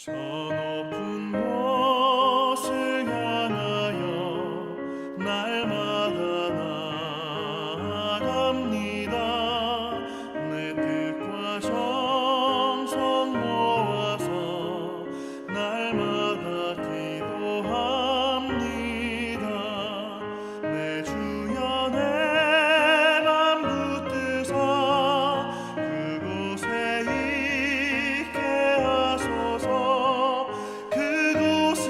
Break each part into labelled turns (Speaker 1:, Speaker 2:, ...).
Speaker 1: 저 높은 곳을 향하여 날마다 나아갑니다. 내 뜻과 정성 모아서 날마다 기도합니다. 내 주여 내 맘 붙드사 그곳에 있게 하소서. 그곳은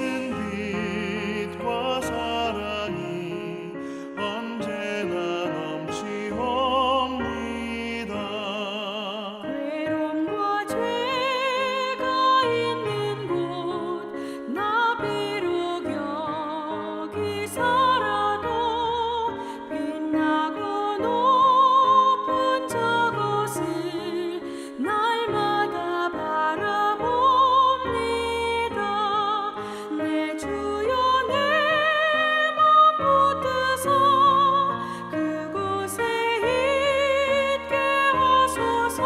Speaker 1: 빛과 사랑이 언제나 넘치옵니다.
Speaker 2: 괴로움과 죄가 있는 곳 나 비록 여기 살아도 빛나고 높은 저곳을 날마다 바라봅니다. 내 주여 내 맘 붙드사 그곳에 있게 하소서.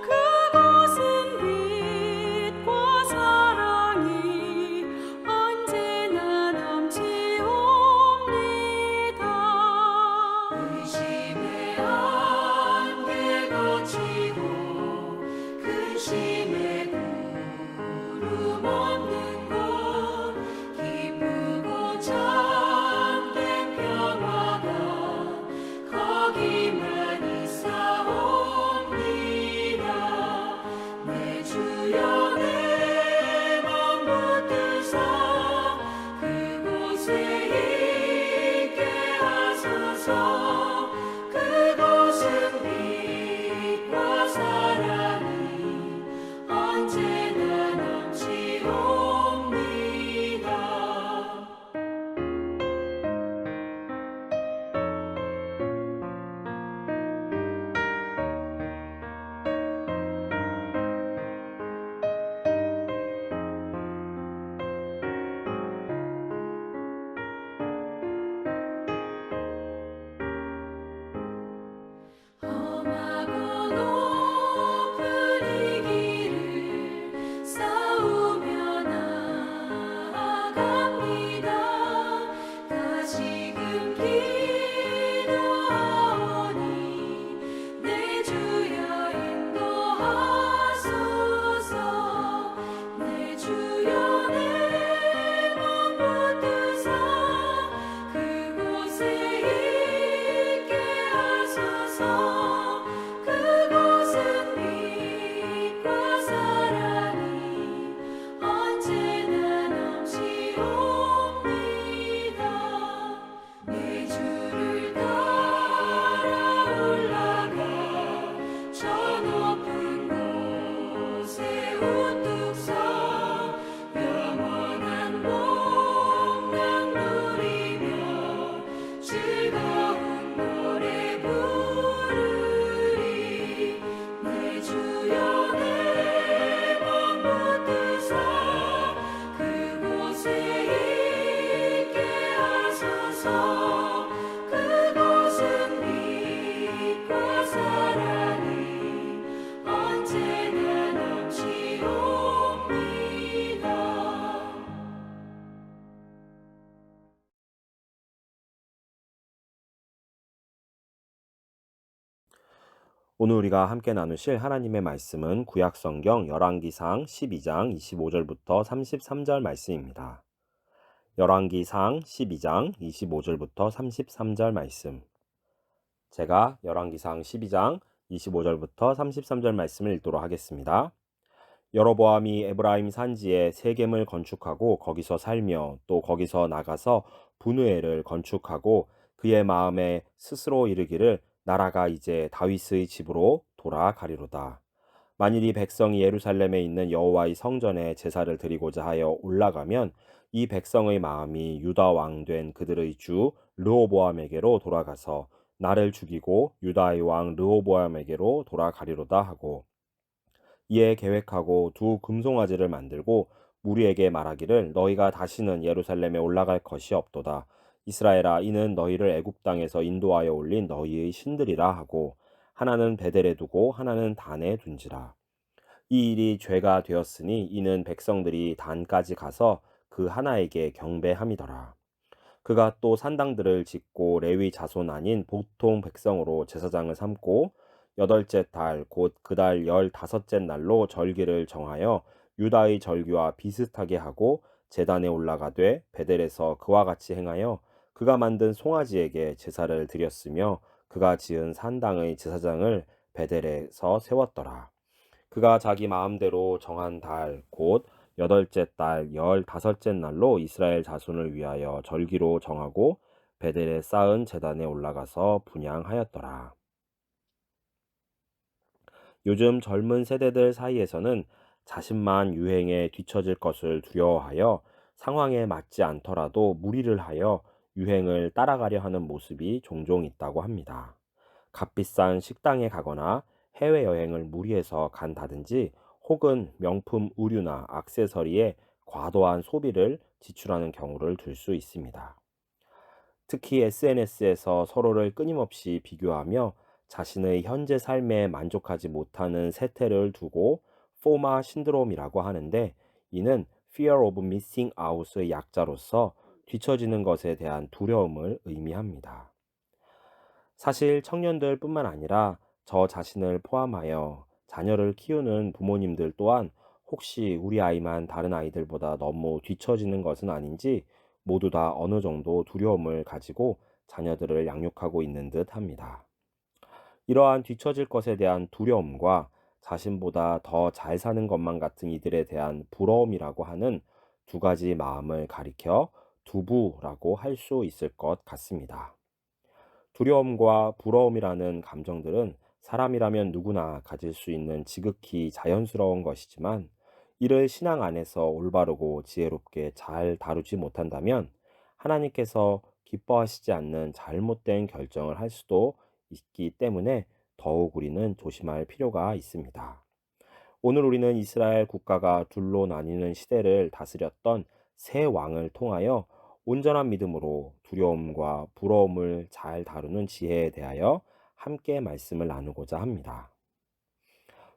Speaker 2: 그곳은 빛과 사랑이 언제나 넘치옵니다. 의심의 안개 거치고 근심의 구름 없는 곳 기쁘고 참된 평화가 거기만 있사옵니다. 내 주여 내 맘 붙드사 그곳에 있게 하소서. 그곳은 빛과 사랑이 언제나 넘치옵니다. 험하고 높은 이 길을 싸우며 나아갑니다. 다시금 기도하오니 내 주여 인도하소서. 내 주여 내 맘 붙드사 그곳에 있게 하소서. 그곳은 빛과 사랑이 언제나 넘치옵니다. 내 주를 따라 올라가 저 높은 곳에 우뚝 서 영원한 복락 누리며 즐거운 노래 부르리. 내 주여 내 맘 붙드사 그곳에 있게 하소서. 그곳은 빛과 사랑이 언제나 넘치옵니다.
Speaker 3: 오늘 우리가 함께 나누실 하나님의 말씀은 구약성경 열왕기상 12장 25절부터 33절 말씀입니다. 열왕기상 12장 25절부터 33절 말씀. 제가 열왕기상 12장 25절부터 33절 말씀을 읽도록 하겠습니다. 여로보암이 에브라임 산지에 세겜을 건축하고 거기서 살며 또 거기서 나가서 분우엘을 건축하고 그의 마음에 스스로 이르기를 나라가 이제 다윗의 집으로 돌아가리로다. 만일 이 백성이 예루살렘에 있는 여호와의 성전에 제사를 드리고자 하여 올라가면 이 백성의 마음이 유다 왕 된 그들의 주 르호보암에게로 돌아가서 나를 죽이고 유다의 왕 르호보암에게로 돌아가리로다 하고 이에 계획하고 두 금송아지를 만들고 무리에게 말하기를 너희가 다시는 예루살렘에 올라갈 것이 없도다. 이스라엘아 이는 너희를 애굽 땅에서 인도하여 올린 너희의 신들이라 하고 하나는 베델에 두고 하나는 단에 둔지라. 이 일이 죄가 되었으니 이는 백성들이 단까지 가서 그 하나에게 경배함이더라. 그가 또 산당들을 짓고 레위 자손 아닌 보통 백성으로 제사장을 삼고 여덟째 달 곧 그 달 15째 날로 절기를 정하여 유다의 절기와 비슷하게 하고 제단에 올라가되 베델에서 그와 같이 행하여 그가 만든 송아지에게 제사를 드렸으며 그가 지은 산당의 제사장을 베델에서 세웠더라. 그가 자기 마음대로 정한 달 곧 여덟째 달 15째 날로 이스라엘 자손을 위하여 절기로 정하고 베델에 쌓은 제단에 올라가서 분향하였더라. 요즘 젊은 세대들 사이에서는 자신만 유행에 뒤처질 것을 두려워하여 상황에 맞지 않더라도 무리를 하여 유행을 따라가려 하는 모습이 종종 있다고 합니다. 값비싼 식당에 가거나 해외여행을 무리해서 간다든지 혹은 명품 의류나 액세서리에 과도한 소비를 지출하는 경우를 들 수 있습니다. 특히 SNS에서 서로를 끊임없이 비교하며 자신의 현재 삶에 만족하지 못하는 세태를 두고 포마 신드롬이라고 하는데, 이는 Fear of Missing Out의 약자로서 뒤처지는 것에 대한 두려움을 의미합니다. 사실 청년들뿐만 아니라 저 자신을 포함하여 자녀를 키우는 부모님들 또한 혹시 우리 아이만 다른 아이들보다 너무 뒤처지는 것은 아닌지 모두 다 어느 정도 두려움을 가지고 자녀들을 양육하고 있는 듯 합니다. 이러한 뒤처질 것에 대한 두려움과 자신보다 더 잘 사는 것만 같은 이들에 대한 부러움이라고 하는 두 가지 마음을 가리켜 두부라고 할 수 있을 것 같습니다. 두려움과 부러움이라는 감정들은 사람이라면 누구나 가질 수 있는 지극히 자연스러운 것이지만, 이를 신앙 안에서 올바르고 지혜롭게 잘 다루지 못한다면 하나님께서 기뻐하시지 않는 잘못된 결정을 할 수도 있기 때문에 더욱 우리는 조심할 필요가 있습니다. 오늘 우리는 이스라엘 국가가 둘로 나뉘는 시대를 다스렸던 세 왕을 통하여 온전한 믿음으로 두려움과 부러움을 잘 다루는 지혜에 대하여 함께 말씀을 나누고자 합니다.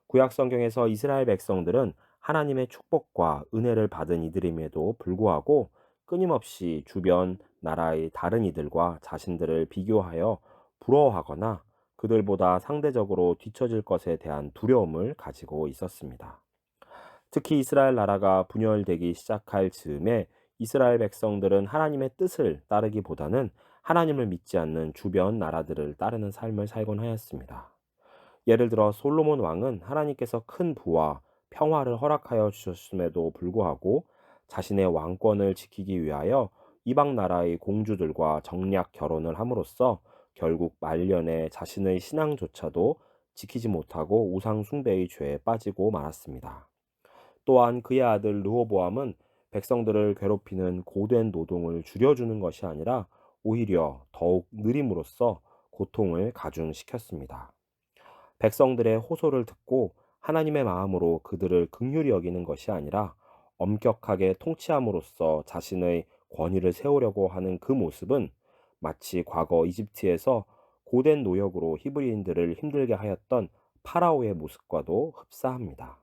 Speaker 3: 구약 성경에서 이스라엘 백성들은 하나님의 축복과 은혜를 받은 이들임에도 불구하고 끊임없이 주변 나라의 다른 이들과 자신들을 비교하여 부러워하거나 그들보다 상대적으로 뒤처질 것에 대한 두려움을 가지고 있었습니다. 특히 이스라엘 나라가 분열되기 시작할 즈음에 이스라엘 백성들은 하나님의 뜻을 따르기보다는 하나님을 믿지 않는 주변 나라들을 따르는 삶을 살곤 하였습니다. 예를 들어 솔로몬 왕은 하나님께서 큰 부와 평화를 허락하여 주셨음에도 불구하고 자신의 왕권을 지키기 위하여 이방 나라의 공주들과 정략 결혼을 함으로써 결국 말년에 자신의 신앙조차도 지키지 못하고 우상 숭배의 죄에 빠지고 말았습니다. 또한 그의 아들 르호보암은 백성들을 괴롭히는 고된 노동을 줄여주는 것이 아니라 오히려 더욱 느림으로써 고통을 가중시켰습니다. 백성들의 호소를 듣고 하나님의 마음으로 그들을 긍휼히 여기는 것이 아니라 엄격하게 통치함으로써 자신의 권위를 세우려고 하는 그 모습은 마치 과거 이집트에서 고된 노역으로 히브리인들을 힘들게 하였던 파라오의 모습과도 흡사합니다.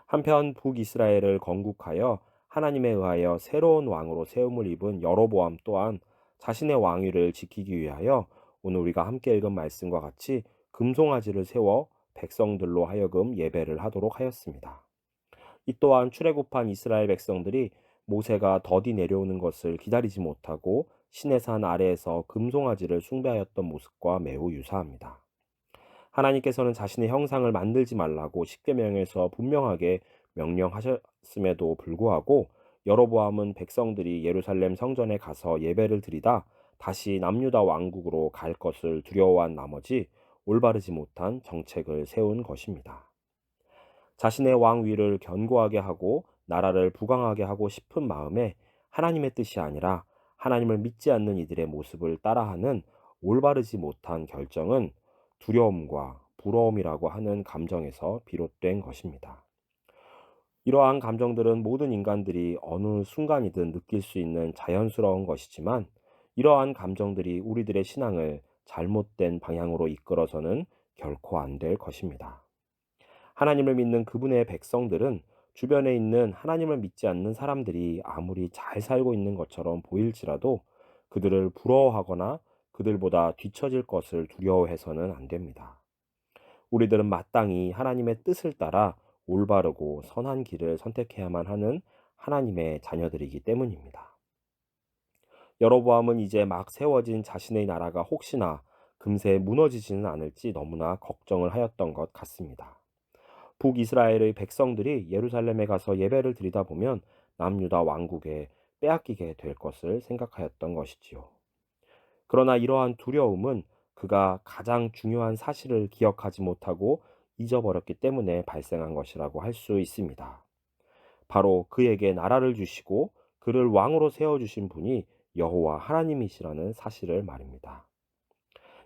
Speaker 3: 한편 북이스라엘을 건국하여 하나님에 의하여 새로운 왕으로 세움을 입은 여로보암 또한 자신의 왕위를 지키기 위하여 오늘 우리가 함께 읽은 말씀과 같이 금송아지를 세워 백성들로 하여금 예배를 하도록 하였습니다. 이 또한 출애굽한 이스라엘 백성들이 모세가 더디 내려오는 것을 기다리지 못하고 시내산 아래에서 금송아지를 숭배하였던 모습과 매우 유사합니다. 하나님께서는 자신의 형상을 만들지 말라고 십계명에서 분명하게 명령하셨음에도 불구하고 여로보암은 백성들이 예루살렘 성전에 가서 예배를 드리다 다시 남유다 왕국으로 갈 것을 두려워한 나머지 올바르지 못한 정책을 세운 것입니다. 자신의 왕위를 견고하게 하고 나라를 부강하게 하고 싶은 마음에 하나님의 뜻이 아니라 하나님을 믿지 않는 이들의 모습을 따라하는 올바르지 못한 결정은 두려움과 부러움이라고 하는 감정에서 비롯된 것입니다. 이러한 감정들은 모든 인간들이 어느 순간이든 느낄 수 있는 자연스러운 것이지만, 이러한 감정들이 우리들의 신앙을 잘못된 방향으로 이끌어서는 결코 안 될 것입니다. 하나님을 믿는 그분의 백성들은 주변에 있는 하나님을 믿지 않는 사람들이 아무리 잘 살고 있는 것처럼 보일지라도 그들을 부러워하거나 그들보다 뒤처질 것을 두려워해서는 안 됩니다. 우리들은 마땅히 하나님의 뜻을 따라 올바르고 선한 길을 선택해야만 하는 하나님의 자녀들이기 때문입니다. 여로보암은 이제 막 세워진 자신의 나라가 혹시나 금세 무너지지는 않을지 너무나 걱정을 하였던 것 같습니다. 북이스라엘의 백성들이 예루살렘에 가서 예배를 드리다 보면 남유다 왕국에 빼앗기게 될 것을 생각하였던 것이지요. 그러나 이러한 두려움은 그가 가장 중요한 사실을 기억하지 못하고 잊어버렸기 때문에 발생한 것이라고 할 수 있습니다. 바로 그에게 나라를 주시고 그를 왕으로 세워주신 분이 여호와 하나님이시라는 사실을 말입니다.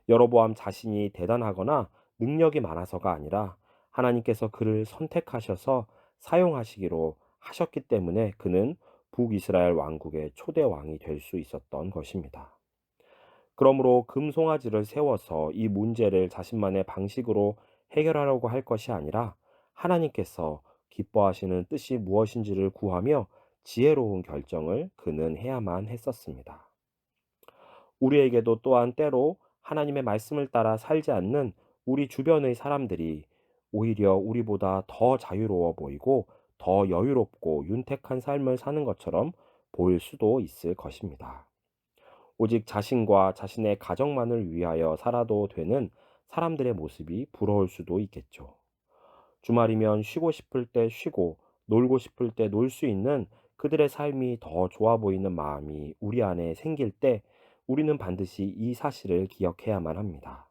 Speaker 3: 여로보암 자신이 대단하거나 능력이 많아서가 아니라 하나님께서 그를 선택하셔서 사용하시기로 하셨기 때문에 그는 북이스라엘 왕국의 초대 왕이 될 수 있었던 것입니다. 그러므로 금송아지를 세워서 이 문제를 자신만의 방식으로 해결하려고 할 것이 아니라 하나님께서 기뻐하시는 뜻이 무엇인지를 구하며 지혜로운 결정을 그는 해야만 했었습니다. 우리에게도 또한 때로 하나님의 말씀을 따라 살지 않는 우리 주변의 사람들이 오히려 우리보다 더 자유로워 보이고 더 여유롭고 윤택한 삶을 사는 것처럼 보일 수도 있을 것입니다. 오직 자신과 자신의 가정만을 위하여 살아도 되는 사람들의 모습이 부러울 수도 있겠죠. 주말이면 쉬고 싶을 때 쉬고 놀고 싶을 때 놀 수 있는 그들의 삶이 더 좋아 보이는 마음이 우리 안에 생길 때 우리는 반드시 이 사실을 기억해야만 합니다.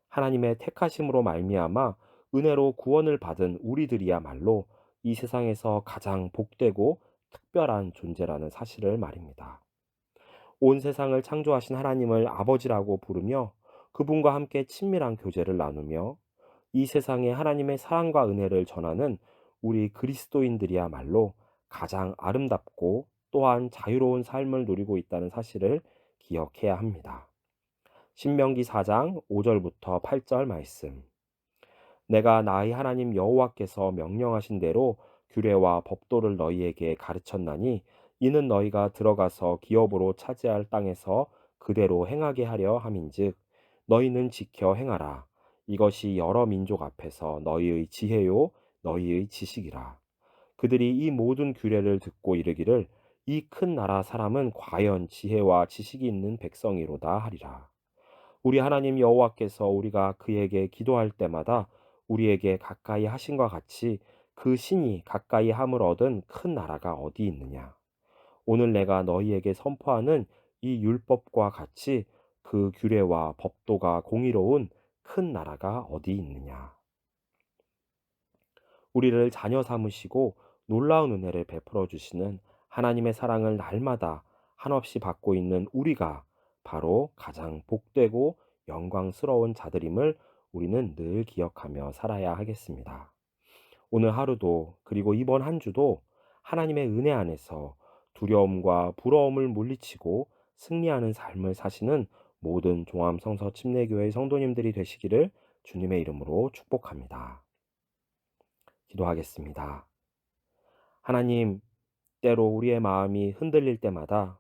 Speaker 3: 하나님의 택하심으로 말미암아 은혜로 구원을 받은 우리들이야말로 이 세상에서 가장 복되고 특별한 존재라는 사실을 말입니다. 온 세상을 창조하신 하나님을 아버지라고 부르며 그분과 함께 친밀한 교제를 나누며 이 세상에 하나님의 사랑과 은혜를 전하는 우리 그리스도인들이야말로 가장 아름답고 또한 자유로운 삶을 누리고 있다는 사실을 기억해야 합니다. 신명기 4장 5절부터 8절 말씀. 내가 나의 하나님 여호와께서 명령하신 대로 규례와 법도를 너희에게 가르쳤나니 이는 너희가 들어가서 기업으로 차지할 땅에서 그대로 행하게 하려 함인즉 너희는 지켜 행하라. 이것이 여러 민족 앞에서 너희의 지혜요 너희의 지식이라. 그들이 이 모든 규례를 듣고 이르기를 이 큰 나라 사람은 과연 지혜와 지식이 있는 백성이로다 하리라. 우리 하나님 여호와께서 우리가 그에게 기도할 때마다 우리에게 가까이 하신과 같이 그 신이 가까이 함을 얻은 큰 나라가 어디 있느냐. 오늘 내가 너희에게 선포하는 이 율법과 같이 그 규례와 법도가 공의로운 큰 나라가 어디 있느냐. 우리를 자녀 삼으시고 놀라운 은혜를 베풀어 주시는 하나님의 사랑을 날마다 한없이 받고 있는 우리가 바로 가장 복되고 영광스러운 자들임을 우리는 늘 기억하며 살아야 하겠습니다. 오늘 하루도 그리고 이번 한 주도 하나님의 은혜 안에서 두려움과 부러움을 물리치고 승리하는 삶을 사시는 모든 종암성서 침례교회 성도님들이 되시기를 주님의 이름으로 축복합니다. 기도하겠습니다. 하나님, 때로 우리의 마음이 흔들릴 때마다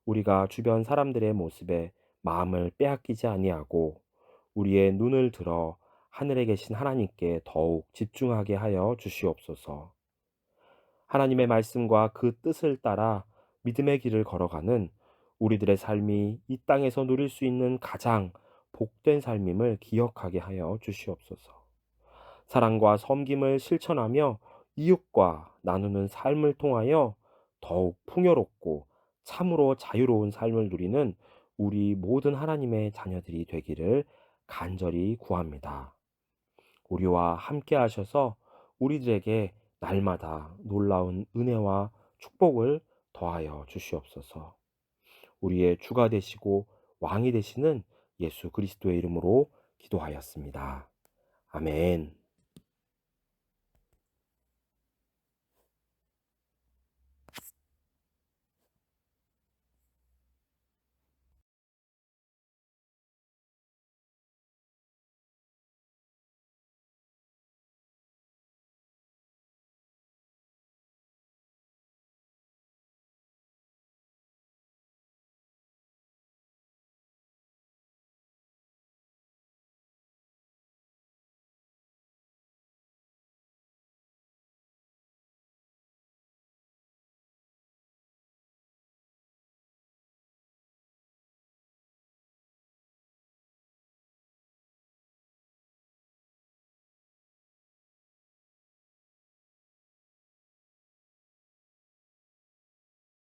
Speaker 3: 우리가 주변 사람들의 모습에 마음을 빼앗기지 아니하고 우리의 눈을 들어 하늘에 계신 하나님께 더욱 집중하게 하여 주시옵소서. 하나님의 말씀과 그 뜻을 따라 믿음의 길을 걸어가는 우리들의 삶이 이 땅에서 누릴 수 있는 가장 복된 삶임을 기억하게 하여 주시옵소서. 사랑과 섬김을 실천하며 이웃과 나누는 삶을 통하여 더욱 풍요롭고 참으로 자유로운 삶을 누리는 우리 모든 하나님의 자녀들이 되기를 간절히 구합니다. 우리와 함께 하셔서 우리들에게 날마다 놀라운 은혜와 축복을 더하여 주시옵소서. 우리의 주가 되시고 왕이 되시는 예수 그리스도의 이름으로 기도하였습니다. 아멘.